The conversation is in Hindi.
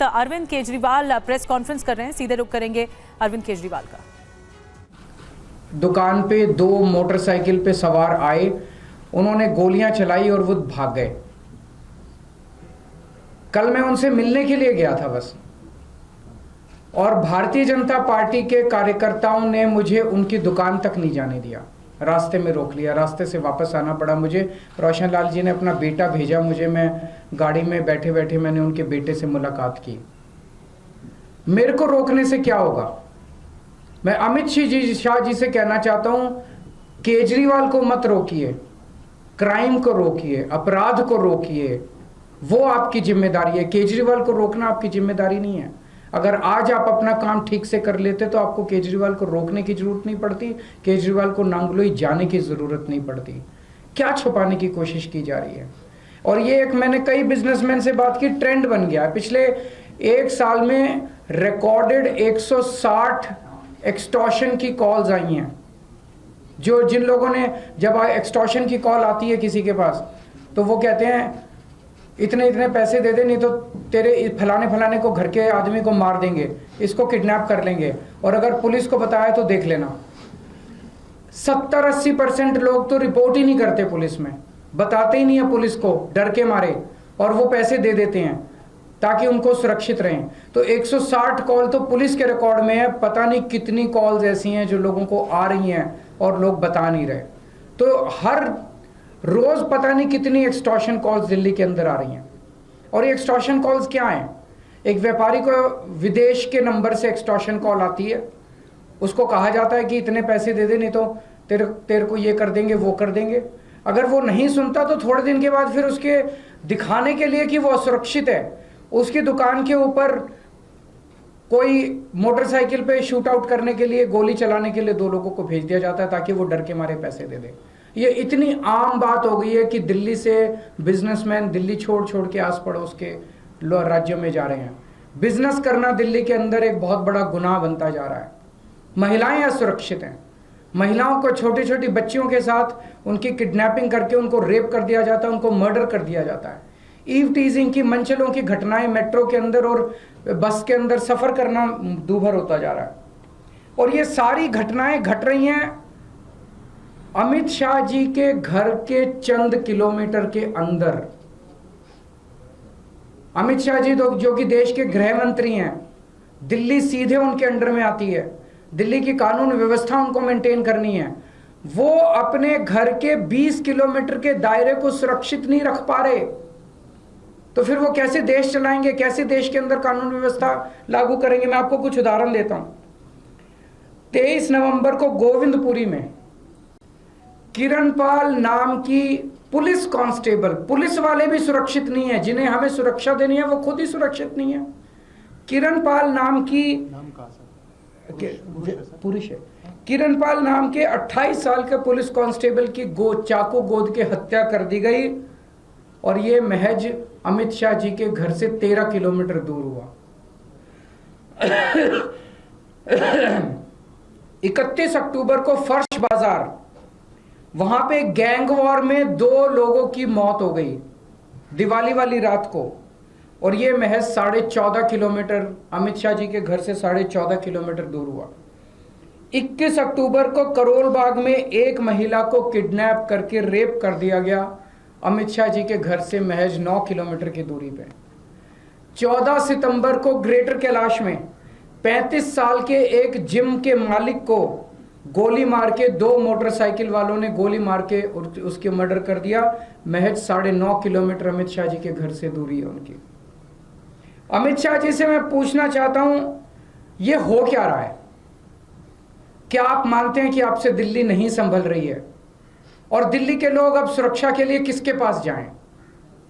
अरविंद केजरीवाल प्रेस कॉन्फ्रेंस कर रहे हैं, सीधे रुख करेंगे अरविंद केजरीवाल का। दुकान पे दो मोटरसाइकिल पे सवार आए, उन्होंने गोलियां चलाई और वो भाग गए। कल मैं उनसे मिलने के लिए गया था बस, और भारतीय जनता पार्टी के कार्यकर्ताओं ने मुझे उनकी दुकान तक नहीं जाने दिया, रास्ते में रोक लिया, रास्ते से वापस आना पड़ा मुझे। रोशन लाल जी ने अपना बेटा भेजा मुझे, मैं गाड़ी में बैठे बैठे मैंने उनके बेटे से मुलाकात की। मेरे को रोकने से क्या होगा? मैं अमित शाह जी से कहना चाहता हूं, केजरीवाल को मत रोकिए, क्राइम को रोकिए, अपराध को रोकिए, वो आपकी जिम्मेदारी है। केजरीवाल को रोकना आपकी जिम्मेदारी नहीं है। अगर आज आप अपना काम ठीक से कर लेते तो आपको केजरीवाल को रोकने की जरूरत नहीं पड़ती, केजरीवाल को नांगलोई जाने की जरूरत नहीं पड़ती। क्या छुपाने की कोशिश की जा रही है? और ये एक, मैंने कई बिजनेसमैन से बात की, ट्रेंड बन गया। पिछले एक साल में रिकॉर्डेड 160 एक्सटॉर्शन की कॉल्स आई हैं। जिन लोगों ने, जब एक्सटॉर्शन की कॉल आती है किसी के पास, तो वो कहते हैं इतने इतने पैसे दे दे, नहीं तो तेरे फलाने फलाने को, घर के आदमी को मार देंगे, इसको किडनैप कर लेंगे, और अगर पुलिस को बताया तो देख लेना। 70-80% लोग तो रिपोर्ट ही नहीं करते पुलिस में, बताते ही नहीं है पुलिस को, डर के मारे, और वो पैसे दे देते हैं ताकि उनको सुरक्षित रहें। तो 160 कॉल तो पुलिस के रिकॉर्ड में है, पता नहीं कितनी कॉल्स ऐसी हैं जो लोगों को आ रही हैं और लोग बता नहीं रहे। तो हर रोज पता नहीं कितनी एक्सटॉर्शन कॉल्स दिल्ली के अंदर आ रही हैं। और ये एक्सटॉर्शन कॉल्स क्या हैं? एक व्यापारी को विदेश के नंबर से एक्सटॉर्शन कॉल आती है, उसको कहा जाता है कि इतने पैसे दे दे, नहीं तो तेरे को ये कर देंगे, वो कर देंगे। अगर वो नहीं सुनता तो थोड़े दिन के बाद फिर उसके दिखाने के लिए कि वो असुरक्षित है, उसकी दुकान के ऊपर कोई मोटरसाइकिल पे शूट आउट करने के लिए, गोली चलाने के लिए 2 लोगों को भेज दिया जाता है ताकि वो डर के मारे पैसे दे दे। ये इतनी आम बात हो गई है कि दिल्ली से बिजनेसमैन दिल्ली छोड़ छोड़ के आस पड़ोस के राज्यों में जा रहे हैं। बिजनेस करना दिल्ली के अंदर एक बहुत बड़ा गुनाह बनता जा रहा है। महिलाएं असुरक्षित हैं, महिलाओं को, छोटी छोटी बच्चियों के साथ उनकी किडनैपिंग करके उनको रेप कर दिया जाता है, उनको मर्डर कर दिया जाता है। ईव टीजिंग की, मंचलों की घटनाएं मेट्रो के अंदर और बस के अंदर सफर करना दूभर होता जा रहा है। और ये सारी घटनाएं घट रही हैं अमित शाह जी के घर के चंद किलोमीटर के अंदर। अमित शाह जी जो कि देश के गृह मंत्री हैं, दिल्ली सीधे उनके अंडर में आती है, दिल्ली की कानून व्यवस्था उनको मेंटेन करनी है। वो अपने घर के 20 किलोमीटर के दायरे को सुरक्षित नहीं रख पा रहे, तो फिर वो कैसे देश चलाएंगे, कैसे देश के अंदर कानून व्यवस्था लागू करेंगे? मैं आपको कुछ उदाहरण देता हूं। 23 नवंबर को गोविंदपुरी में किरणपाल नाम की पुलिस कांस्टेबल, पुलिस वाले भी सुरक्षित नहीं है, जिन्हें हमें सुरक्षा देनी है वो खुद ही सुरक्षित नहीं है। किरणपाल नाम की, पुरुष है, किरणपाल नाम के 28 साल के पुलिस कांस्टेबल की चाकू गोद के हत्या कर दी गई, और ये महज अमित शाह जी के घर से 13 किलोमीटर दूर हुआ। 31 अक्टूबर को फर्श बाजार, वहां पे गैंग वॉर में 2 लोगों की मौत हो गई दिवाली वाली रात को, और ये महज 14.5 किलोमीटर, अमित शाह जी के घर से 14.5 किलोमीटर दूर हुआ। 21 अक्टूबर को करोल बाग में एक महिला को किडनैप करके रेप कर दिया गया, अमित शाह जी के घर से महज 9 किलोमीटर की दूरी पे। 14 सितंबर को ग्रेटर कैलाश में 35 साल के एक जिम के मालिक को गोली मार के, 2 मोटरसाइकिल वालों ने गोली मार के उसके मर्डर कर दिया, महज 9.5 किलोमीटर अमित शाह जी के घर से दूरी है उनकी। अमित शाह जी से मैं पूछना चाहता हूं, ये हो क्या रहा है? क्या आप मानते हैं कि आपसे दिल्ली नहीं संभल रही है? और दिल्ली के लोग अब सुरक्षा के लिए किसके पास जाएं?